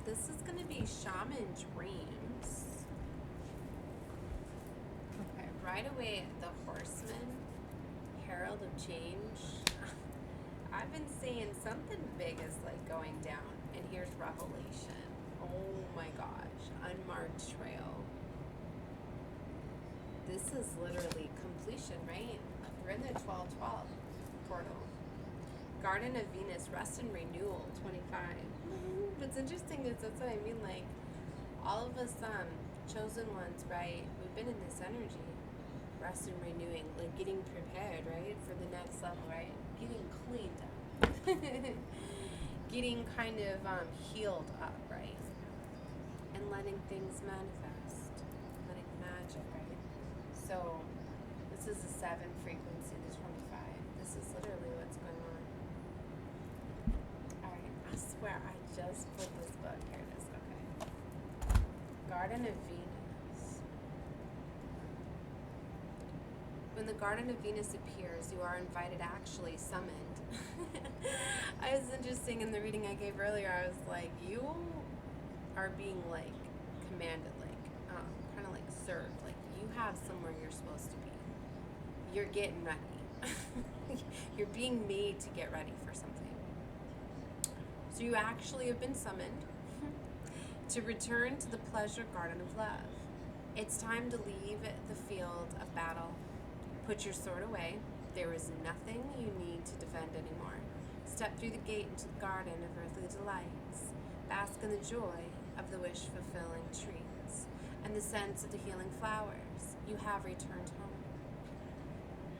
This is going to be Shaman Dreams. Okay, right away, the Horseman, Herald of Change. I've been seeing something big is like going down, and here's Revelation. Oh my gosh, unmarked trail. This is literally completion, right? We're in the 12-12 portal. Garden of Venus, rest and renewal, 25. What's interesting is that's what I mean, like, all of us chosen ones, right? We've been in this energy, rest and renewing, like getting prepared, right, for the next level, right? Getting cleaned up. Getting kind of healed up, right? And letting things manifest, letting magic, right? So this is a 7 frequency, the 25. This is literally what's going on. Alright, I swear I just put this book. Here it is, okay. Garden of Venus. When the Garden of Venus appears, you are invited, actually summoned. I was interesting in the reading I gave earlier. I was like, you are being like commanded, like kind of like served. Like you have somewhere you're supposed to be. You're getting ready. You're being made to get ready for something. So you actually have been summoned to return to the pleasure garden of love. It's time to leave the field of battle. Put your sword away. There is nothing you need to defend anymore. Step through the gate into the garden of earthly delights. Bask in the joy of the wish-fulfilling trees and the scents of the healing flowers. You have returned home.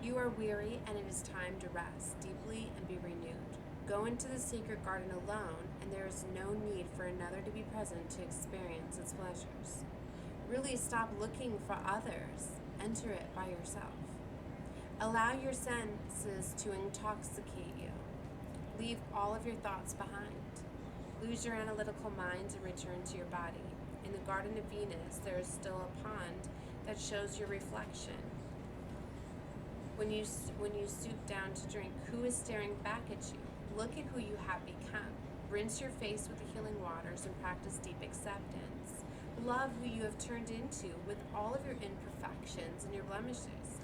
You are weary, and it is time to rest deeply and be renewed. Go into the sacred garden alone, and there is no need for another to be present to experience its pleasures. Really stop looking for others. Enter it by yourself. Allow your senses to intoxicate you. Leave all of your thoughts behind. Lose your analytical mind and return to your body. In the Garden of Venus, there is still a pond that shows your reflection. When you stoop down to drink, who is staring back at you? Look at who you have become. Rinse your face with the healing waters and practice deep acceptance. Love who you have turned into with all of your imperfections and your blemishes.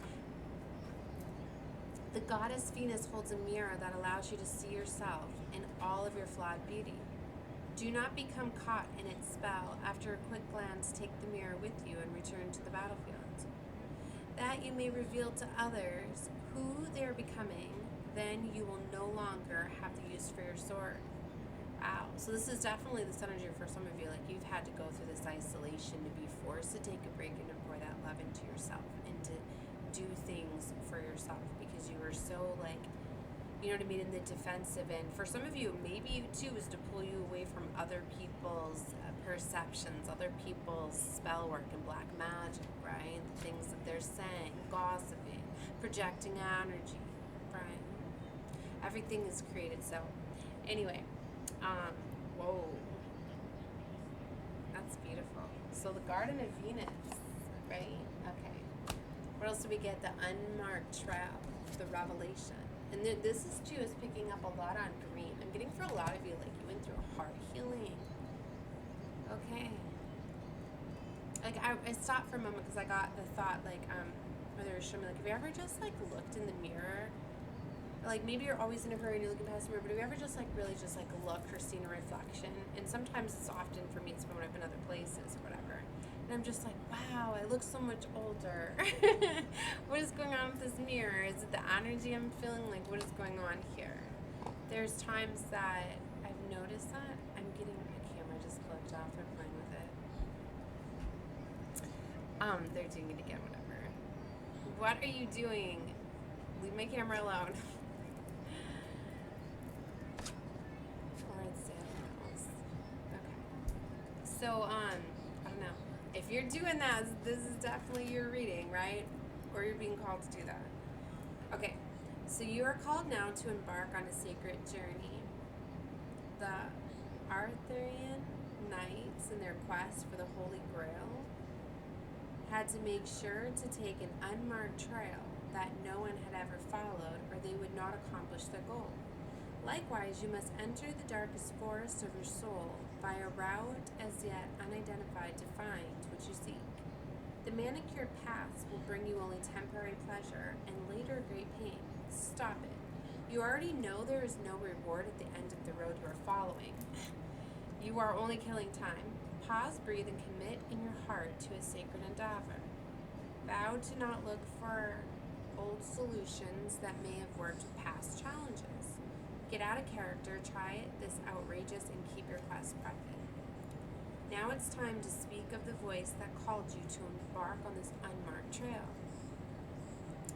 The goddess Venus holds a mirror that allows you to see yourself in all of your flawed beauty. Do not become caught in its spell. After a quick glance, take the mirror with you and return to the battlefield. That you may reveal to others who they are becoming, then you will no longer have the use for your sword. Wow. So this is definitely this energy for some of you. Like you've had to go through this isolation to be forced to take a break and to pour that love into yourself and to do things for yourself because you were so like, you know what I mean, in the defensive. And for some of you, maybe too, is to pull you away from other people's perceptions, other people's spell work and black magic, right? The things that they're saying, gossiping, projecting energy, right? Everything is created. So anyway, whoa, that's beautiful. So the Garden of Venus, right? Okay. What else do we get? The unmarked trail, the revelation. And then this is too is picking up a lot on green. I'm getting for a lot of you, like you went through a heart healing. Okay. Like I stopped for a moment because I got the thought like, or they were showing me like, have you ever just like looked in the mirror? Like maybe you're always in a hurry and you're looking past the mirror, but have you ever just like really just like looked or seen a reflection? And sometimes it's often for me, it's when I've been other places or whatever. And I'm just like, wow, I look so much older. What is going on with this mirror? Is it the energy I'm feeling? Like, what is going on here? There's times that I've noticed that I'm getting a camera just clicked off. They're playing with it. They're doing it again, whatever. What are you doing? Leave my camera alone. Or it's animals. Okay. So, I don't know. If you're doing that, this is definitely your reading, right? Or you're being called to do that. Okay, so you are called now to embark on a sacred journey. The Arthurian knights, in their quest for the Holy Grail, had to make sure to take an unmarked trail that no one had ever followed, or they would not accomplish their goal. Likewise, you must enter the darkest forest of your soul by a route as yet unidentified to find what you seek. The manicured paths will bring you only temporary pleasure and later great pain. Stop it. You already know there is no reward at the end of the road you are following. You are only killing time. Pause, breathe, and commit in your heart to a sacred endeavor. Vow to not look for old solutions that may have worked with past challenges. Get out of character, try this outrageous, and keep your quest private. Now it's time to speak of the voice that called you to embark on this unmarked trail.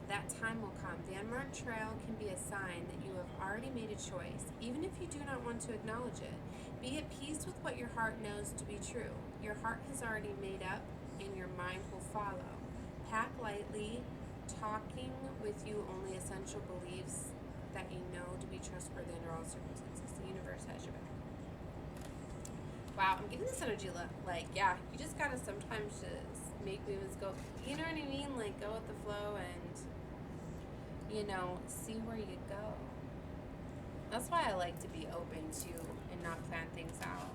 That time will come. The unmarked trail can be a sign that you have already made a choice, even if you do not want to acknowledge it. Be at peace with what your heart knows to be true. Your heart has already made up, and your mind will follow. Pack lightly, talking with you only essential beliefs that you know to be trustworthy under all circumstances. The universe has your back. Wow, I'm getting this energy like, yeah, you just gotta sometimes just make movements go, you know what I mean? Like, go with the flow and, you know, see where you go. That's why I like to be open to and not plan things out.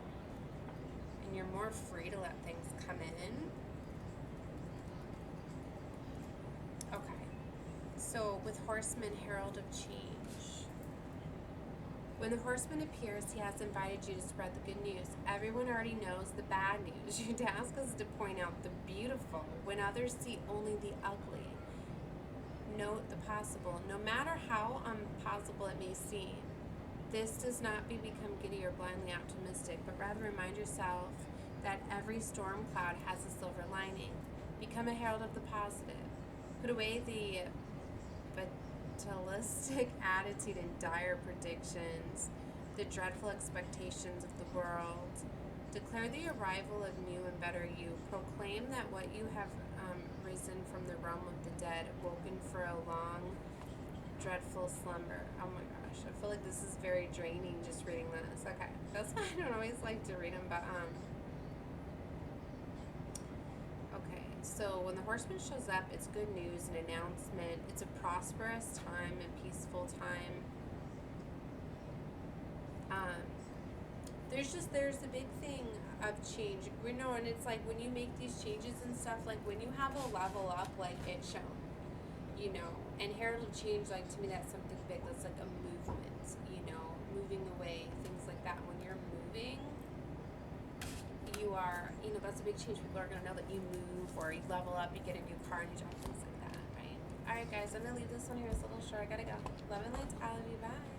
And you're more free to let things come in. Okay. So, with Horseman, Herald of Change. When the horseman appears, he has invited you to spread the good news. Everyone already knows the bad news. Your task is to point out the beautiful when others see only the ugly. Note the possible, no matter how impossible it may seem. This does not become giddy or blindly optimistic, but rather remind yourself that every storm cloud has a silver lining. Become a herald of the positive. Put away the fatalistic attitude and dire predictions, the dreadful expectations of the world. Declare the arrival of new and better you. Proclaim that what you have risen from the realm of the dead, woken for a long, dreadful slumber. Oh my gosh, I feel like this is very draining just reading this. Okay, that's why I don't always like to read them, but okay, so when the horseman shows up, it's good news, an announcement. It's a prosperous time, a peaceful time. There's the big thing of change. We know, and it's like when you make these changes and stuff, like when you have a level up, like it's shown, you know. And herald of change, like to me, that's something big. That's like a movement, you know, moving away, things like that. When you're moving, you are, you know, that's a big change. People are going to know that you move or you level up, you get a new car, new job, things like that, right? All right, guys, I'm going to leave this one here. It's a little short. I got to go. Love and lights. I love you. Bye.